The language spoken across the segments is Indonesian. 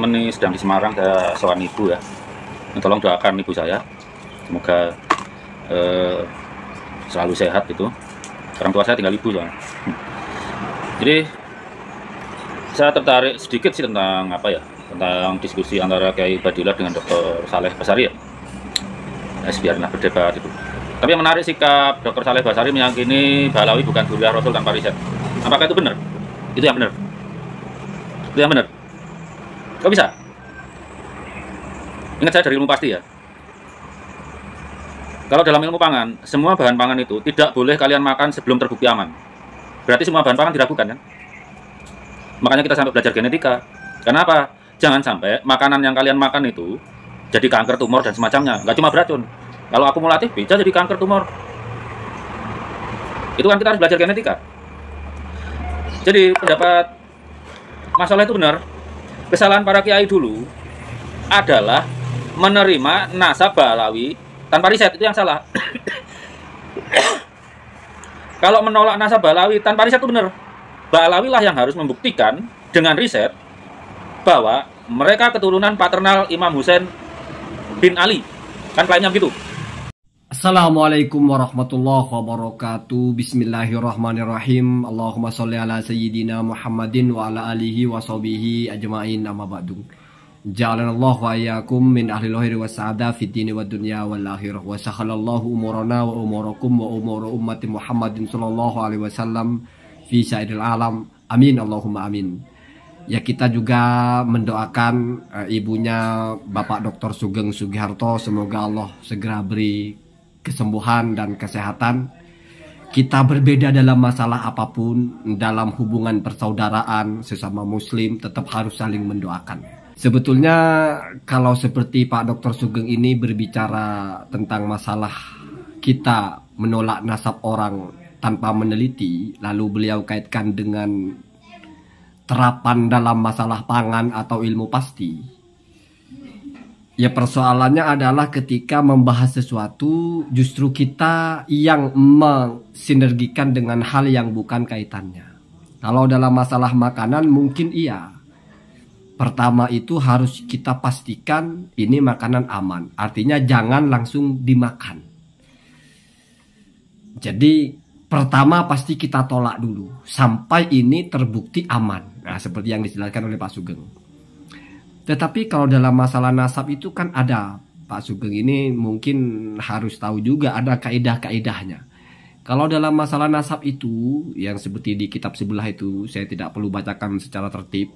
teman-teman nih sedang di Semarang, saya sowan ibu ya. Tolong doakan ibu saya, semoga selalu sehat gitu. Orang tua saya tinggal ibu soalnya. Jadi saya tertarik sedikit sih tentang apa ya, tentang diskusi antara Kiai Bahdillah dengan Dr. Saleh Basari ya. Biarlah berdebat itu. Tapi yang menarik sikap Dr. Saleh Basari meyakini Balawi bukan Duriah Rasul tanpa riset. Apakah itu benar? Itu yang benar. Itu yang benar. Kok bisa? Ingat saya dari ilmu pasti ya. Kalau dalam ilmu pangan, semua bahan pangan itu tidak boleh kalian makan sebelum terbukti aman. Berarti semua bahan pangan diragukan kan? Makanya kita sampai belajar genetika. Kenapa? Jangan sampai makanan yang kalian makan itu jadi kanker, tumor, dan semacamnya. Nggak cuma beracun. Kalau akumulatif bisa jadi kanker, tumor. Itu kan kita harus belajar genetika. Jadi pendapat masalah itu benar. Kesalahan para kiai dulu adalah menerima nasab Balawi tanpa riset, itu yang salah. Kalau menolak nasab Balawi tanpa riset itu benar. Balawi lah yang harus membuktikan dengan riset bahwa mereka keturunan paternal Imam Husain bin Ali. Kan klaimnya begitu. Assalamualaikum warahmatullahi wabarakatuh. Bismillahirrahmanirrahim. Allahumma sholli ala sayyidina Muhammadin wa ala alihi wa sahbihi ajma'in, amma ba'du. Ja'alanallahu wa iyyakum min ahli khairi wa sa'ada fid dini wa dunya wal akhirah. Wa sakhalallahu umurana wa umurakum wa umur ummati Muhammadin sallallahu alaihi wasallam fi sa'iril alam. Amin Allahumma amin. Ya, kita juga mendoakan ibunya Bapak Dr. Sugeng Sugiharto, semoga Allah segera beri kesembuhan dan kesehatan. Kita berbeda dalam masalah apapun, dalam hubungan persaudaraan sesama muslim tetap harus saling mendoakan. Sebetulnya kalau seperti Pak Dr. Sugeng ini berbicara tentang masalah kita menolak nasab orang tanpa meneliti, lalu beliau kaitkan dengan terapan dalam masalah pangan atau ilmu pasti. Ya, persoalannya adalah ketika membahas sesuatu justru kita yang mensinergikan dengan hal yang bukan kaitannya. Kalau dalam masalah makanan mungkin iya. Pertama itu harus kita pastikan ini makanan aman. Artinya jangan langsung dimakan. Jadi pertama pasti kita tolak dulu sampai ini terbukti aman. Nah, seperti yang dijelaskan oleh Pak Sugeng. Tetapi kalau dalam masalah nasab itu kan ada, Pak Sugeng ini mungkin harus tahu juga ada kaidah-kaidahnya. Kalau dalam masalah nasab itu, yang seperti di kitab sebelah itu, saya tidak perlu bacakan secara tertib.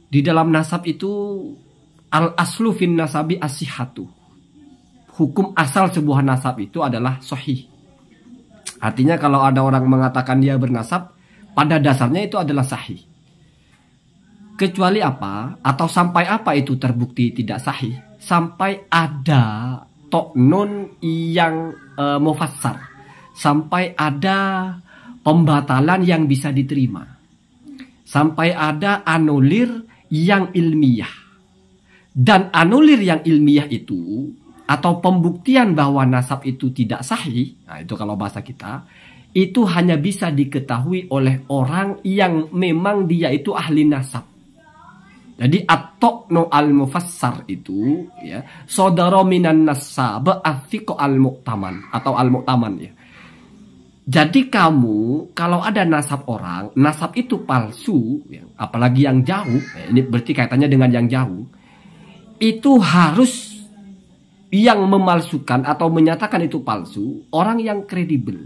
Di dalam nasab itu, al-aslu fin nasabi as-sihhatu. Hukum asal sebuah nasab itu adalah sahih. Artinya kalau ada orang mengatakan dia bernasab, pada dasarnya itu adalah sahih. Kecuali apa atau sampai apa itu terbukti tidak sahih? Sampai ada toknon yang mufassar, sampai ada pembatalan yang bisa diterima, sampai ada anulir yang ilmiah. Dan anulir yang ilmiah itu atau pembuktian bahwa nasab itu tidak sahih, nah itu kalau bahasa kita, itu hanya bisa diketahui oleh orang yang memang dia itu ahli nasab. Jadi at-tokno al-mufassar itu ya, sodaro minan nasab athiqo al-muqtaman atau al-muqtaman ya. Jadi kamu kalau ada nasab orang, nasab itu palsu ya, apalagi yang jauh, ya, ini berarti kaitannya dengan yang jauh. Itu harus yang memalsukan atau menyatakan itu palsu orang yang kredibel.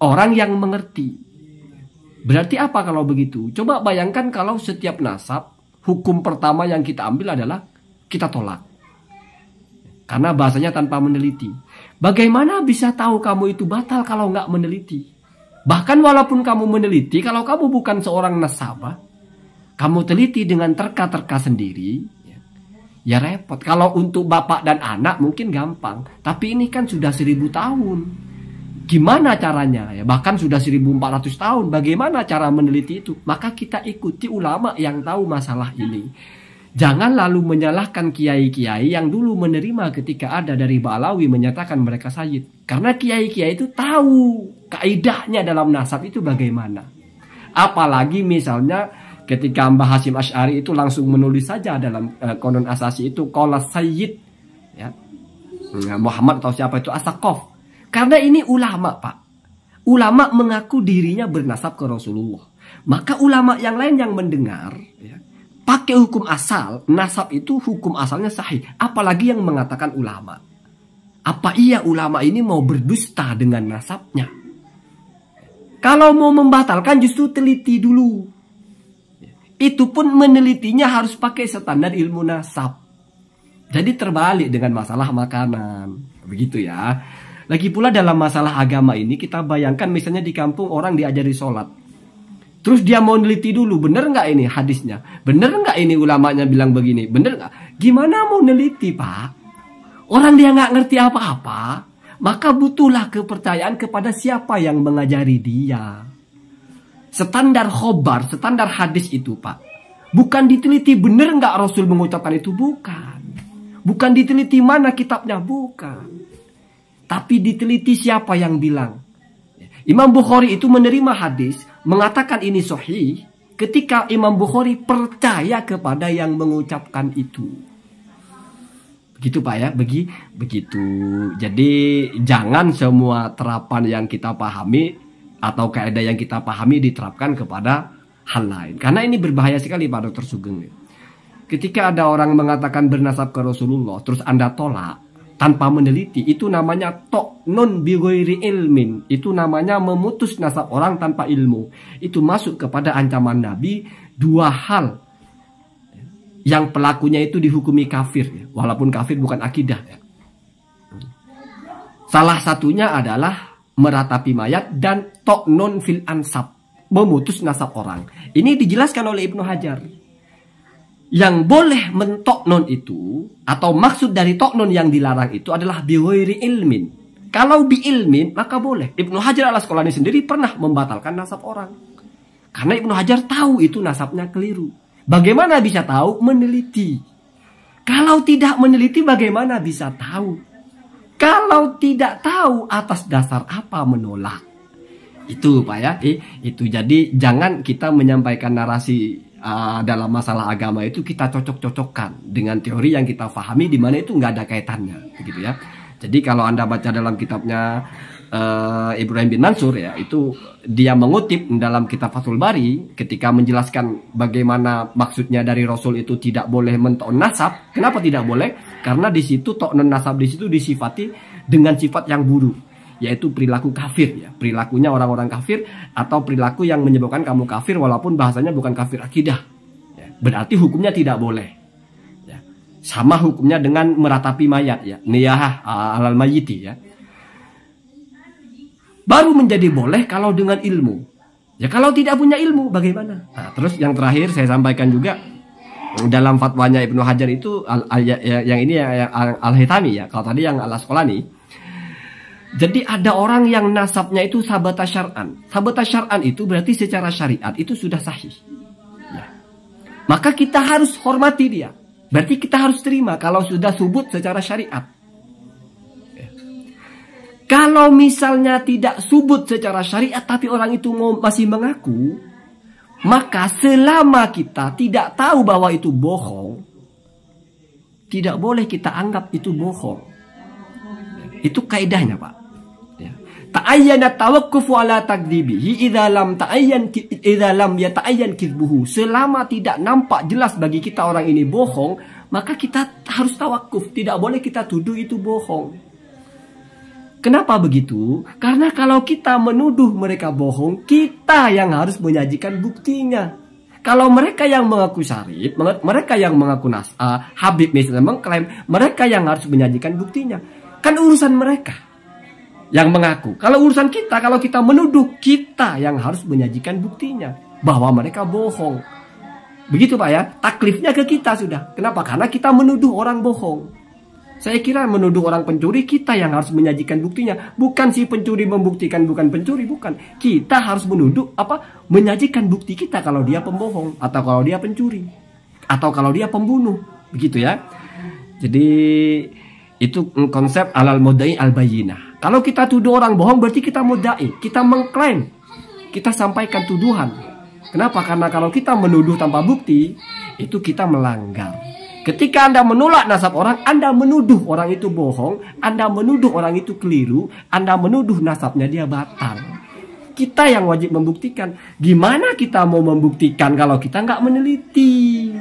Orang yang mengerti. Berarti apa kalau begitu? Coba bayangkan kalau setiap nasab, hukum pertama yang kita ambil adalah kita tolak. Karena bahasanya tanpa meneliti. Bagaimana bisa tahu kamu itu batal kalau nggak meneliti? Bahkan walaupun kamu meneliti, kalau kamu bukan seorang nasabah, kamu teliti dengan terka-terka sendiri, ya repot. Kalau untuk bapak dan anak mungkin gampang. Tapi ini kan sudah 1000 tahun. Gimana caranya? Ya, bahkan sudah 1400 tahun. Bagaimana cara meneliti itu? Maka kita ikuti ulama yang tahu masalah ini. Jangan lalu menyalahkan kiai-kiai yang dulu menerima ketika ada dari Balawi menyatakan mereka sayyid. Karena kiai-kiai itu tahu kaidahnya dalam nasab itu bagaimana. Apalagi misalnya ketika Mbah Hasyim Asy'ari itu langsung menulis saja dalam Konon Asasi itu qala Sayyid ya, Muhammad atau siapa itu As-Saqaf. Karena ini ulama, Pak. Ulama mengaku dirinya bernasab ke Rasulullah. Maka ulama yang lain yang mendengar ya, pakai hukum asal, nasab itu hukum asalnya sahih. Apalagi yang mengatakan ulama. Apa iya ulama ini mau berdusta dengan nasabnya? Kalau mau membatalkan justru teliti dulu. Itu pun menelitinya harus pakai standar ilmu nasab. Jadi terbalik dengan masalah makanan. Begitu ya. Lagi pula dalam masalah agama ini kita bayangkan misalnya di kampung orang diajari sholat. Terus dia mau neliti dulu, bener nggak ini hadisnya? Bener nggak ini ulamanya bilang begini? Bener nggak? Gimana mau neliti, Pak? Orang dia nggak ngerti apa-apa, maka butuhlah kepercayaan kepada siapa yang mengajari dia. Standar khobar, standar hadis itu, Pak. Bukan diteliti bener nggak Rasul mengucapkan itu, bukan. Bukan diteliti mana kitabnya, bukan. Tapi diteliti siapa yang bilang. Imam Bukhari itu menerima hadis, mengatakan ini sahih, ketika Imam Bukhari percaya kepada yang mengucapkan itu. Begitu Pak ya, begitu. Jadi jangan semua terapan yang kita pahami atau kaidah yang kita pahami diterapkan kepada hal lain. Karena ini berbahaya sekali Pak Dr. Sugeng. Ketika ada orang mengatakan bernasab ke Rasulullah, terus Anda tolak tanpa meneliti, itu namanya ta'nun bi ghairi ilmin. Itu namanya memutus nasab orang tanpa ilmu. Itu masuk kepada ancaman Nabi dua hal yang pelakunya itu dihukumi kafir ya. Walaupun kafir bukan akidah ya. Salah satunya adalah meratapi mayat dan ta'nun fil ansab, memutus nasab orang. Ini dijelaskan oleh Ibnu Hajar. Yang boleh mentoknon itu, atau maksud dari toknon yang dilarang itu adalah biwiri ilmin. Kalau bi ilmin, maka boleh. Ibnu Hajar al-Asqalani sendiri pernah membatalkan nasab orang. Karena Ibnu Hajar tahu itu nasabnya keliru. Bagaimana bisa tahu? Meneliti. Kalau tidak meneliti, bagaimana bisa tahu? Kalau tidak tahu, atas dasar apa menolak? Itu Pak ya. Itu jadi jangan kita menyampaikan narasi dalam masalah agama itu kita cocok-cocokkan dengan teori yang kita pahami di mana itu nggak ada kaitannya, begitu ya. Jadi kalau Anda baca dalam kitabnya Ibrahim bin Mansur ya, itu dia mengutip dalam kitab Fathul Bari ketika menjelaskan bagaimana maksudnya dari Rasul itu tidak boleh mentok nasab. Kenapa tidak boleh? Karena di situ toknon nasab di situ disifati dengan sifat yang buruk, yaitu perilaku kafir ya, perilakunya orang-orang kafir atau perilaku yang menyebabkan kamu kafir walaupun bahasanya bukan kafir akidah ya, berarti hukumnya tidak boleh ya. Sama hukumnya dengan meratapi mayat ya, niyah alal mayyiti ya. Baru menjadi boleh kalau dengan ilmu ya. Kalau tidak punya ilmu bagaimana? Nah, terus yang terakhir saya sampaikan juga dalam fatwanya Ibnu Hajar itu yang ini yang Al-Haytami ya, kalau tadi yang Al-Asqalani. Jadi ada orang yang nasabnya itu sabata syar'an. Sabata syar'an itu berarti secara syariat itu sudah sahih. Ya. Maka kita harus hormati dia. Berarti kita harus terima kalau sudah subut secara syariat. Ya. Kalau misalnya tidak subut secara syariat tapi orang itu masih mengaku, maka selama kita tidak tahu bahwa itu bohong, tidak boleh kita anggap itu bohong. Itu kaidahnya Pak. Ta'ayyana tawakkufu ala takdzibihi idza lam yata'ayyan kizbuhu. Selama tidak nampak jelas bagi kita orang ini bohong, maka kita harus tawakuf. Tidak boleh kita tuduh itu bohong. Kenapa begitu? Karena kalau kita menuduh mereka bohong, kita yang harus menyajikan buktinya. Kalau mereka yang mengaku syarif, mereka yang mengaku Habib misalnya mengklaim, mereka yang harus menyajikan buktinya. Kan urusan mereka yang mengaku. Kalau urusan kita, kalau kita menuduh, kita yang harus menyajikan buktinya bahwa mereka bohong. Begitu Pak ya, taklifnya ke kita sudah. Kenapa? Karena kita menuduh orang bohong. Saya kira menuduh orang pencuri, kita yang harus menyajikan buktinya. Bukan si pencuri membuktikan bukan pencuri, bukan. Kita harus menuduh menyajikan bukti kita kalau dia pembohong, atau kalau dia pencuri, atau kalau dia pembunuh. Begitu ya. Jadi itu konsep alal mudda'i al bayyinah. Kalau kita tuduh orang bohong berarti kita mudda'i, kita mengklaim, kita sampaikan tuduhan. Kenapa? Karena kalau kita menuduh tanpa bukti, itu kita melanggar. Ketika Anda menolak nasab orang, Anda menuduh orang itu bohong, Anda menuduh orang itu keliru, Anda menuduh nasabnya dia batal. Kita yang wajib membuktikan. Gimana kita mau membuktikan kalau kita nggak meneliti?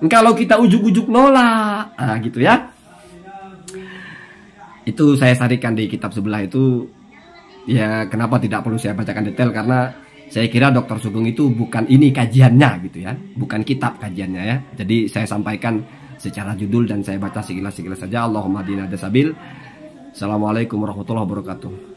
Kalau kita ujuk-ujuk nolak, nah gitu ya. Itu saya sarikan di kitab sebelah itu. Ya kenapa tidak perlu saya bacakan detail, karena saya kira Dr. Sugeng itu bukan ini kajiannya gitu ya, bukan kitab kajiannya ya. Jadi saya sampaikan secara judul dan saya baca sekilas-sekilas saja. Allahumma hadina dasabil. Assalamualaikum warahmatullahi wabarakatuh.